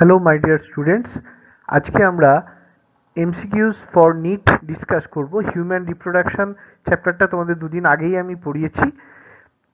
Hello my dear students, আজকে আমরা MCQs for NEET discuss করব। হিউম্যান রিপ্রোডাকশন চ্যাপ্টারটা তোমাদের দুদিন আগেই আমি পড়িয়েছি।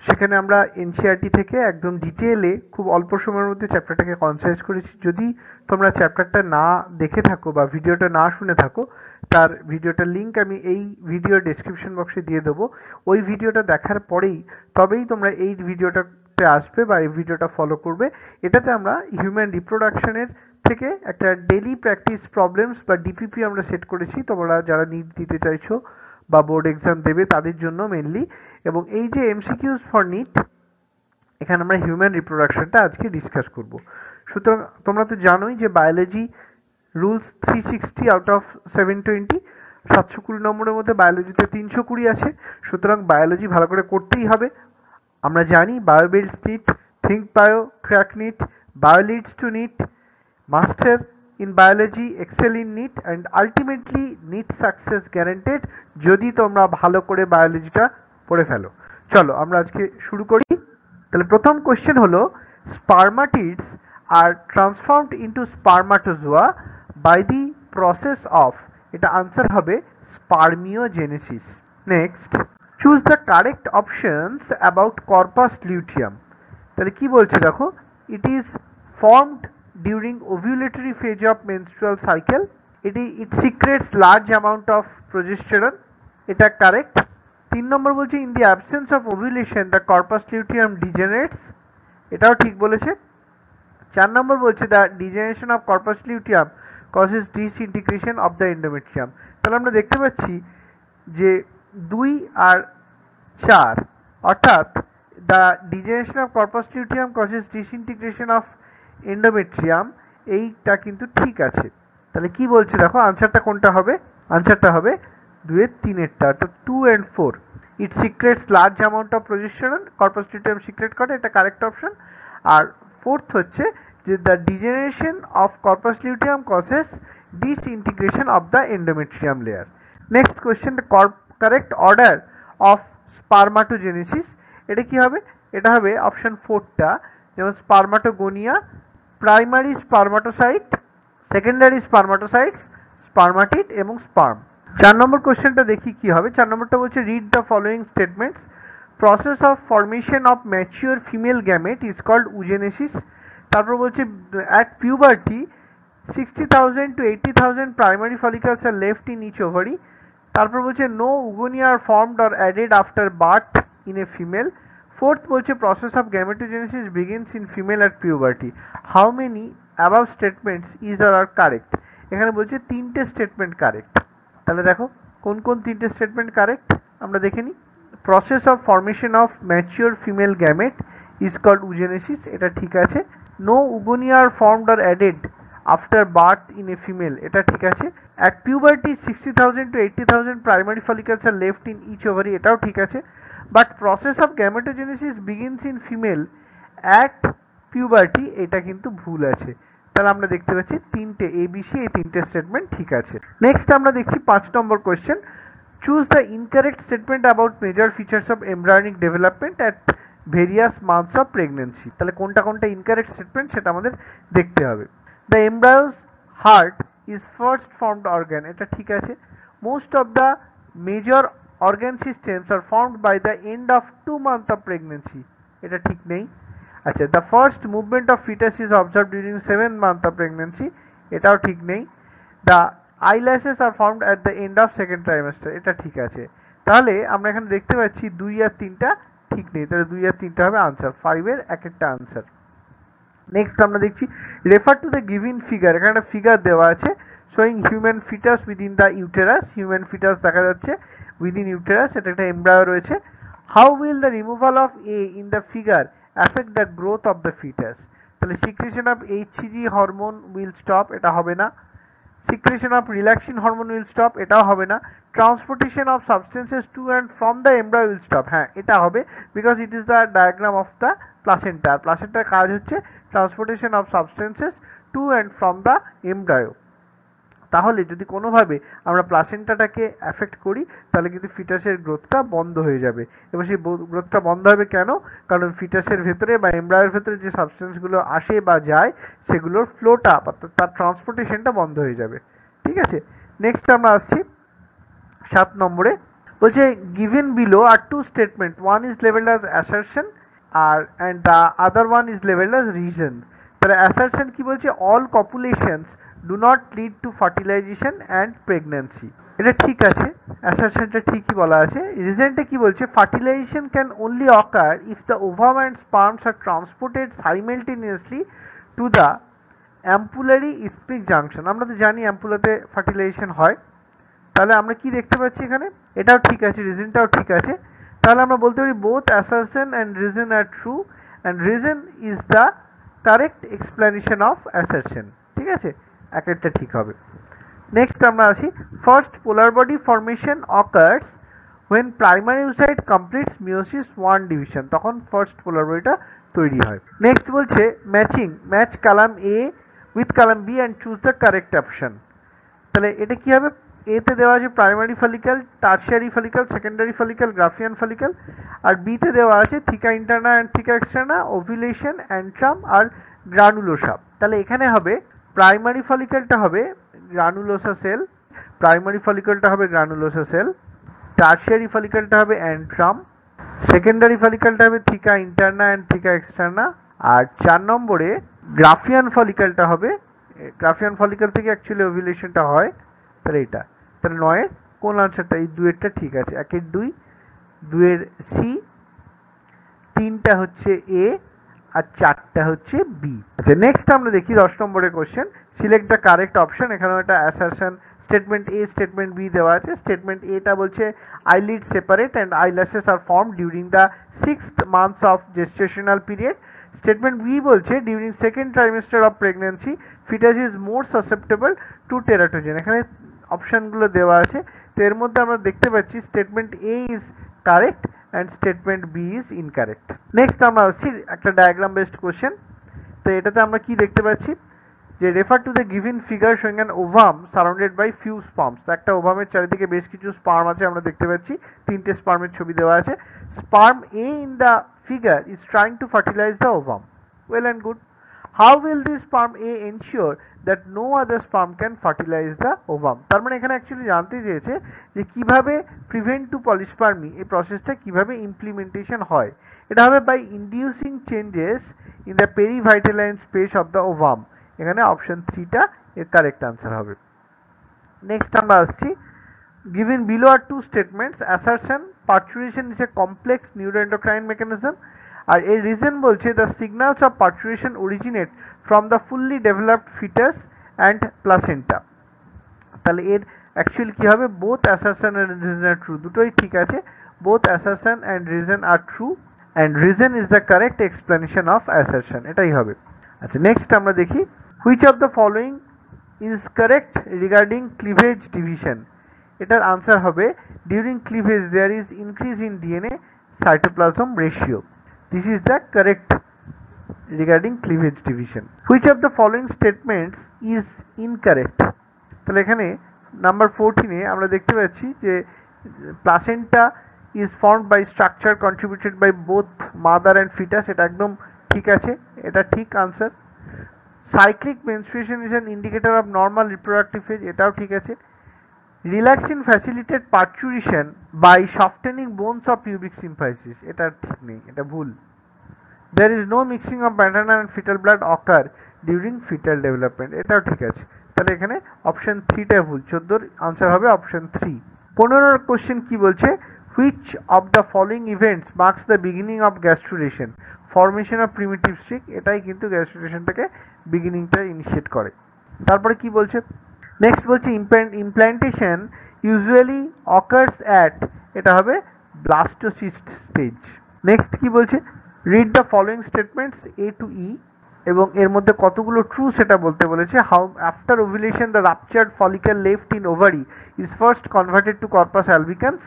সেখানে আমরা এনসিইআরটি থেকে একদম ডিটেলে খুব অল্প সময়ের মধ্যে চ্যাপ্টারটাকে কনসাইজ করেছি। যদি তোমরা চ্যাপ্টারটা না দেখে থাকো বা ভিডিওটা না শুনে থাকো, তার ভিডিওটার লিঙ্ক আমি এই ভিডিও ডেসক্রিপশন বক্সে দিয়ে দেবো। ওই ভিডিওটা দেখার পরেই তবেই তোমরা এই ভিডিওটাতে আসবে বা এই ভিডিওটা ফলো করবে। এটাতে আমরা হিউম্যান রিপ্রোডাকশনের থেকে একটা ডেইলি প্র্যাকটিস প্রবলেমস বা ডিপিপি আমরা সেট করেছি, তোমরা যারা নিট দিতে চাইছো বা বোর্ড এক্সাম দেবে তাদের জন্য মেনলি। এবং এই যে এমসিকিউস ফর নিট, এখানে আমরা হিউম্যান রিপ্রোডাকশনটা আজকে ডিসকাস করব। সুতরাং তোমরা তো জানোই যে বায়োলজি রুলস 360 আউট অফ 720, 720 নম্বরের মধ্যে বায়োলজিতে 320 আছে। সুতরাং বায়োলজি ভালো করে করতেই হবে। আমরা জানি bio builds NEET, think bio, crack NEET, bio leads to NEET, master in biology, excel in NEET and ultimately NEET success guaranteed যদি তোমরা ভালো করে বায়োলজিটা পড়ে ফেলো। চলো আমরা আজকে শুরু করি। তাহলে প্রথম কোশ্চেন হলো, spermatids are transformed into spermatozoa by the process of, এটা আনসার হবে spermiogenesis. Next, choose the correct options about corpus luteum. তাহলে কি বলছে দেখো, it is formed during ovulatory phase of menstrual cycle, it secretes large amount of progesterone, এটা correct. 3 number বলছে, in the absence of ovulation the corpus luteum degenerates, এটাও ঠিক বলেছে। 4 number বলছে, the degeneration of corpus luteum causes disintegration of the endometrium. তাহলে আমরা দেখতে পাচ্ছি যে 2 আর 4, অর্থাৎ the degeneration of corpus luteum causes disintegration of endometrium, এইটা কিন্তু ঠিক আছে। তাহলে কি বলছে দেখো, আনসারটা কোনটা হবে? আনসারটা হবে 2 এর 3 এরটা, অর্থাৎ 2 and 4। It secretes large amount of progesterone, corpus luteum secret করে, এটা কারেক্ট অপশন। আর ফোর্থ হচ্ছে যে the degeneration of corpus luteum causes disintegration of the endometrium layer. Next question, the correct order of spermatogenesis, এটা কি হবে? এটা হবে option 4টা, যেমন spermatogonia, primary spermatocyte, secondary স্পার্মাটোসাইটস, spermatid এবং স্পার্ম। 4 নম্বর কোশ্চেনটা দেখি কি হবে। 4 নম্বরটা বলছে, read the following statements, process of formation of mature female gamete is called oogenesis. তারপর বলছে, at puberty 60,000 to 80,000 primary follicles are left in each ovary. তারপর বলছে, no oogonia are formed or added after birth in a female. Fourth বলছে, process of gametogenesis begins in female at puberty. How many above statements is are correct? এখানে বলছে 3টে statement correct. তাহলে দেখো কোন কোন 3টে স্টেটমেন্ট কারেক্ট আমরা দেখে নিই। Process of formation of mature female gamete is called oogenesis, এটা ঠিক আছে। No oogonia are formed or added after birth in a female, এটা ঠিক আছে। At puberty 60,000 to 80,000 primary follicles are left in each ovary, এটাও ঠিক আছে। But process of gametogenesis begins in female at puberty, এটা কিন্তু ভুল আছে। তাহলে আমরা দেখতে পাচ্ছি 3টে ABC, এই 3টে স্টেটমেন্ট ঠিক আছে। নেক্সট আমরা দেখছি 5 নম্বর question, choose the incorrect statement about major features of embryonic development at various months of pregnancy. তাহলে কোনটা কোনটা ইনকারেক্ট স্টেটমেন্ট সেটা আমাদের দেখতে হবে। The embryo's heart is first formed organ, এটা ঠিক আছে। Most of the major organ systems are formed by the end of 2 months of pregnancy, এটা ঠিক নেই। আচ্ছা, the first movement of foetus is observe during 7 months of pregnancy, এটাও ঠিক নেই। The eyelashes are formed at the end of second trimester, এটা ঠিক আছে। তাহলে আমরা এখানে দেখতে পাচ্ছি 2 আর 3টা ঠিক নেই, তাহলে 2 আর 3টা হবে আনসার। 5 এর এক একটা আনসার। নেক্সট আমরা দেখছি, refer to the given figure, এখানে একটা ফিগার দেওয়া আছে showing human foetus within the uterus. Human foetus দেখা যাচ্ছে উইদিন ইউটেরাস, এটা একটা এমব্রায়ো রয়েছে। How will the removal of A in the figure affect the growth of the foetus? তাহলে secretion of HCG hormone will stop, এটা হবে না। Secretion of relaxin hormone will stop, এটাও হবে না। Transportation of substances to and from the embryo will stop, হ্যাঁ এটা হবে, because it is the diagram of the placenta. প্লাসেন্টার কাজ হচ্ছে transportation of substances to and from the embryo. তাহলে যদি কোনোভাবে আমরা প্লাসেন্টাটাকে অ্যাফেক্ট করি তাহলে কিন্তু ফিটাসের গ্রোথটা বন্ধ হয়ে যাবে। এবার সেই গ্রোথটা বন্ধ হবে কেন? কারণ ফিটাসের ভেতরে বা এমব্রায়োর ভেতরে যে সাবস্টেন্সগুলো আসে বা যায় সেগুলোর ফ্লোটা বা তার ট্রান্সপোর্টেশনটা বন্ধ হয়ে যাবে। ঠিক আছে, নেক্সট আমরা আসছি 7 নম্বরে। বলছে given below are two statement, one is labelled as assertion and the other one is labeled as reason। তাহলে assertion কি বলছে? all copulations do not lead to fertilization and pregnancy। এটা ঠিক আছে, assertionটা ঠিকই বলা আছে। reasonটা কি বলছে? fertilization can only occur if the ovum and sperms are transported simultaneously to the ampullary ischemic junction। আমরা তো জানি অ্যাম্পুলাতে ফার্টিলাইজেশন হয়। তাহলে আমরা কি দেখতে পাচ্ছি এখানে? এটাও ঠিক আছে, রিজনটাও ঠিক আছে। তাহলে আমরা বলতে পারি both assertion and reason are true and reason is the correct explanation of assertion. ঠিক আছে, এক একটা ঠিক হবে। নেক্সট আমরা আসি, first polar body formation occurs when primary oocyte completes meiosis 1 division, তখন ফার্স্ট পোলার বডিটা তৈরি হয়। নেক্সট বলছে matching, match column A with column B and choose the correct option. তাহলে এটা কি হবে? এতে দেওয়া আছে primary follicle, tertiary follicle, secondary follicle, graafian follicle, আর বিতে দেওয়া আছে theca interna and theca externa, ovulation, antrum আর গ্রানুলোসা। তাহলে এখানে হবে প্রাইমারি ফলিকলটা হবে গ্রানুলোসা সেল, প্রাইমারি ফলিকলটা হবে গ্রানুলোসা সেল, টার্সিয়ারি ফলিকলটা হবে অ্যান্ট্রাম, সেকেন্ডারি ফলিকলটা হবে থিকা ইন্টারনা অ্যান্ড থিকা এক্সটার্না, আর 4 নম্বরে গ্রাফিয়ান ফলিকলটা হবে, গ্রাফিয়ান ফলিকল থেকে অ্যাকচুয়ালি ওভিলেশনটা হয়। তাহলে এটা, তাহলে 9 কোন আনসারটা? এই 2-এরটা ঠিক আছে, 1-এর 2, 2-এর সি, 3টা হচ্ছে এ আর 4টা হচ্ছে বি। আচ্ছা, নেক্সট আমরা দেখি 10 নম্বরের question, select the correct option. এখানে একটা assertion statement A, statement B দেওয়া আছে। স্টেটমেন্ট এটা বলছে eyelid separate and eyelashes are form during the 6th months of gestational period. Statement B বলছে during second trimester of pregnancy foetus is more susceptible to teratogen. এখানে অপশনগুলো দেওয়া আছে, তো এর মধ্যে আমরা দেখতে পাচ্ছি statement A is correct and statement B is incorrect. Next আমরা আসছি একটা ডায়াগ্রাম বেসড কোশ্চেন। তো এটাতে আমরা কি দেখতে পাচ্ছি যে refer to the given figure showing an ovum surrounded by few sperms. একটা ওভামের চারিদিকে বেশ কিছু স্পার্ম আছে আমরা দেখতে পাচ্ছি, 3টে স্পার্মের ছবি দেওয়া আছে। Sperm A in the figure is trying to fertilize the ovum. Well and good. How will this sperm A ensure that no other sperm can fertilize the ovum? তার মানে এখানে অ্যাকচুয়ালি জানতে চেয়েছে যে কিভাবে প্রিভেন্ট টু পলিস্পার্মি এই প্রসেসটা কিভাবে ইমপ্লিমেন্টেশন হয়। এটা হবে by inducing changes in the perivitelline space of the ovum. এখানে অপশন 3টা এর কারেক্ট আনসার হবে। নেক্সট আমরা আসছি, given below are two statements, assertion parturition is a complex neuroendocrine mechanism, আর এর রিজন বলছে the signals of parturition originate from the fully developed fetus and placenta। তাহলে এর অ্যাকচুয়ালি কি হবে? both assertion and reason are true, দুটোই ঠিক আছে। both assertion and reason are true and reason is the correct explanation of assertion, এটাই হবে। আচ্ছা, নেক্সট আমরা দেখি which of the following is correct regarding cleavage division। এটার আনসার হবে during cleavage there is increase in DNA cytoplasm ratio. This is the correct regarding cleavage division. Which of the following statements is incorrect. তাহলে এখানে number 14-এ আমরা দেখতে পাচ্ছি যে placenta is formed by structure contributed by both mother and foetus, এটা একদম ঠিক আছে, এটা ঠিক answer. Cyclic menstruation is an indicator of normal reproductive age, এটাও ঠিক আছে। Relaxin facilitate parturition by softening bones of pubic symphysis, এটা ঠিক নেই, এটা ভুল। There is no mixing of maternal and fetal blood occur during fetal development, এটাও ঠিক আছে। তাহলে এখানে অপশন 3টা ভুল, 14-র আনসার হবে অপশন 3। 15-র কোশ্চেন কি বলছে? which of the following events marks the beginning of gastrulation? formation of primitive streak, এটাই কিন্তু গ্যাস্ট্রুলেশনটাকে বিগিনিংটা ইনিশিয়েট করে। তারপরে কি বলছে? নেক্সট বলছে ইমপ্ল্যান্টেশন ইউজুয়ালি অকার্স অ্যাট, এটা হবে ব্লাস্টোসিস্ট স্টেজ। নেক্সট কি বলছে? Read the following statements A to E, এবং এর মধ্যে কতগুলো ট্রু সেটা বলতে বলেছে। How after ovulation the ruptured follicle left in ovary is first converted to corpus albicans.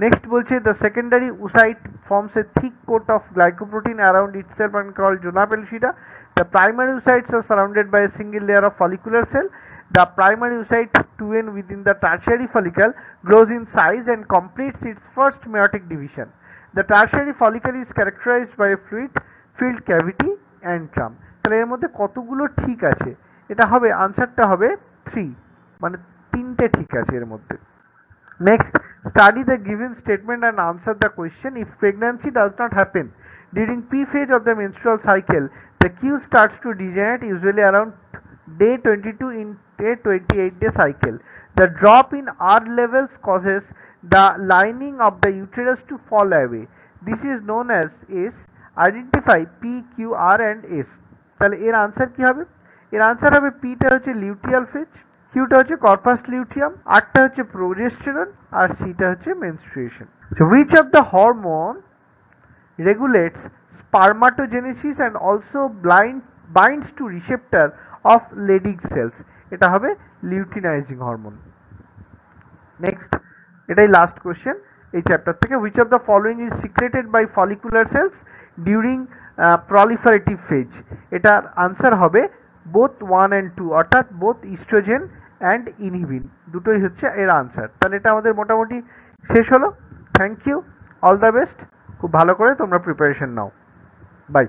Next বলছে the secondary oocyte forms a thick coat of glycoprotein around itself and called zona pellucida. The primary oocytes are surrounded by a single layer of follicular cell The primary oocyte 2N within the tertiary follicle grows in size and completes its first meiotic division. The tertiary follicle is characterized by a fluid-filled cavity antrum. তাহলে এর মধ্যে কতগুলো ঠিক আছে? এটা হবে আনসারটা হবে 3, মানে তিনটে ঠিক আছে এর মধ্যে। Next, study the given statement and answer the question. If pregnancy does not happen during P phase of the menstrual cycle, the Q starts to degenerate usually around day 22 in a 28-day cycle. The drop in R levels causes the lining of the uterus to fall away. This is known as S. Identify P, Q, R and S. তাহলে এর answer কি হবে? এর answer হবে পিটা হচ্ছে luteal phase, কিউটা হচ্ছে corpus luteum, আরটা হচ্ছে প্রোজেস্টেরন, আর সিটা হচ্ছে menstruation. So which of the hormone regulates spermatogenesis and also binds to receptor of Leydig cells? এটা হবে লিউটিনাইজিং হরমোন। নেক্সট, এটাই লাস্ট কোশ্চেন এই চ্যাপ্টার থেকে। which of the following is secreted by follicular cells during proliferative phase? এটার answer হবে both 1 and 2, অর্থাৎ both oestrogen and inhibin, দুটোই হচ্ছে এর আনসার। তাহলে এটা আমাদের মোটামুটি শেষ হলো। Thank you, all the best, খুব ভালো করে তোমরা প্রিপারেশন নাও, বাই।